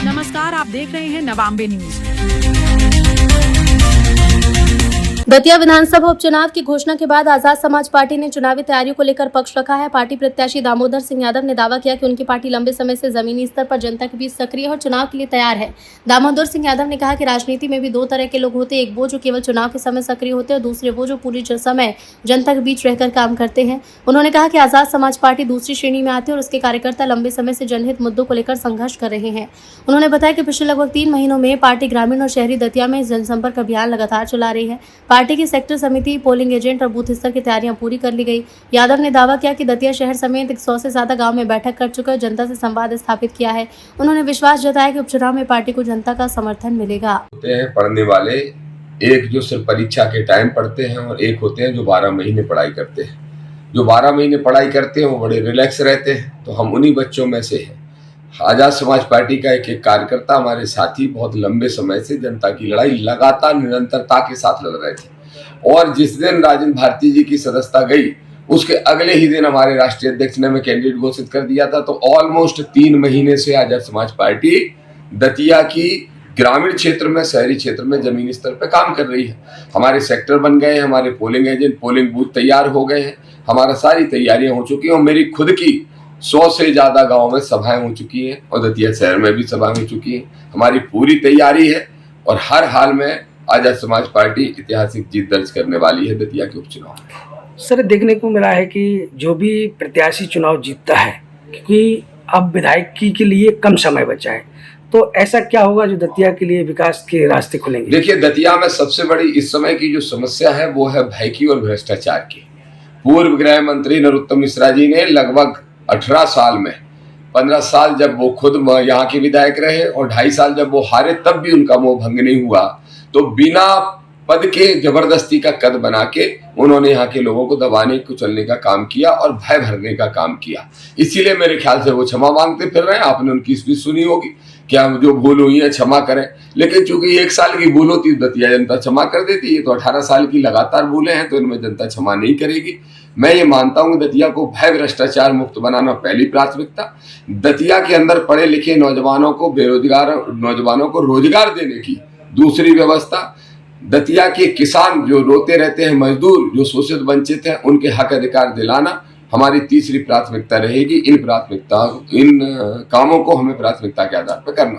नमस्कार, आप देख रहे हैं नवांबे न्यूज। दतिया विधानसभा उपचुनाव की घोषणा के बाद आजाद समाज पार्टी ने चुनावी तैयारियों को लेकर पक्ष रखा है। पार्टी प्रत्याशी दामोदर सिंह यादव ने दावा किया कि उनकी पार्टी लंबे समय से जमीनी स्तर पर जनता के बीच सक्रिय और चुनाव के लिए तैयार है। दामोदर सिंह यादव ने कहा कि राजनीति में भी दो तरह के लोग होते हैं, एक वो जो केवल चुनाव के समय सक्रिय होते हैं और दूसरे वो जो पूरी समय जनता के बीच रहकर काम करते हैं। उन्होंने कहा कि आजाद समाज पार्टी दूसरी श्रेणी में आती है और उसके कार्यकर्ता लंबे समय से जनहित मुद्दों को लेकर संघर्ष कर रहे हैं। उन्होंने बताया कि पिछले लगभग 3 महीनों में पार्टी ग्रामीण और शहरी दतिया में जनसंपर्क अभियान लगातार चला रही है। पार्टी की सेक्टर समिति, पोलिंग एजेंट और बूथ स्तर की तैयारियां पूरी कर ली गई। यादव ने दावा किया कि दतिया शहर समेत 100 से ज्यादा गांव में बैठक कर चुके और जनता से संवाद स्थापित किया है। उन्होंने विश्वास जताया कि उपचुनाव में पार्टी को जनता का समर्थन मिलेगा। होते हैं पढ़ने वाले, एक जो सिर्फ परीक्षा के टाइम पढ़ते हैं और एक होते हैं जो 12 महीने पढ़ाई करते हैं। जो 12 महीने पढ़ाई करते हैं वो बड़े रिलैक्स रहते हैं, तो हम उन्हीं बच्चों में से हैं। आजाद समाज पार्टी का एक कार्यकर्ता, हमारे साथी, बहुत लंबे समय से जनता की लड़ाई लगातार निरंतरता के साथ लड़ रहे थे और जिस दिन राजेंद्र भारती जी की सदस्यता गई उसके अगले ही दिन हमारे राष्ट्रीय अध्यक्ष ने हमें कैंडिडेट घोषित कर दिया था। तो ऑलमोस्ट 3 महीने से आजाद समाज पार्टी दतिया की ग्रामीण क्षेत्र में, शहरी क्षेत्र में जमीनी स्तर पर काम कर रही है। हमारे सेक्टर बन गए हैं, हमारे पोलिंग एजेंट, पोलिंग बूथ तैयार हो गए हैं, हमारा सारी तैयारियां हो चुकी हैं और मेरी खुद की 100 से ज्यादा गाँव में सभाएं हो चुकी हैं और दतिया शहर में भी सभाएं हो चुकी हैं। हमारी पूरी तैयारी है और हर हाल में आजाद समाज पार्टी ऐतिहासिक जीत दर्ज करने वाली है दतिया के उपचुनाव में। सर, देखने को मिला है कि जो भी प्रत्याशी चुनाव जीतता है, क्योंकि अब विधायकी के लिए कम समय बचा है, तो ऐसा क्या होगा जो दतिया के लिए विकास के रास्ते खुलेंगे? देखिए, दतिया में सबसे बड़ी इस समय की जो समस्या है वो है भय की और भ्रष्टाचार की। पूर्व गृह मंत्री नरोत्तम मिश्रा जी ने लगभग 18 साल में 15 साल जब वो खुद यहाँ के विधायक रहे और 2.5 साल जब वो हारे तब भी उनका मोह भंग नहीं हुआ, तो बिना पद के जबरदस्ती का कद बना के उन्होंने यहाँ के लोगों को दबाने कुचलने का काम किया और भय भरने का काम किया। इसीलिए मेरे ख्याल से वो क्षमा मांगते फिर रहे हैं। आपने उनकी स्पीच सुनी होगी कि हम जो भूल हुई है क्षमा करें, लेकिन चूंकि 1 साल की भूल होती दतिया जनता क्षमा कर देती है, तो 18 साल की लगातार भूलें हैं तो इनमें जनता क्षमा नहीं करेगी। मैं ये मानता हूँ कि दतिया को भय भ्रष्टाचार मुक्त बनाना पहली प्राथमिकता, दतिया के अंदर पढ़े लिखे नौजवानों को, बेरोजगार नौजवानों को रोजगार देने की दूसरी व्यवस्था, दतिया के किसान जो रोते रहते हैं, मजदूर जो शोषित वंचित हैं, उनके हक अधिकार दिलाना हमारी तीसरी प्राथमिकता रहेगी। इन कामों को हमें प्राथमिकता के आधार पर करना।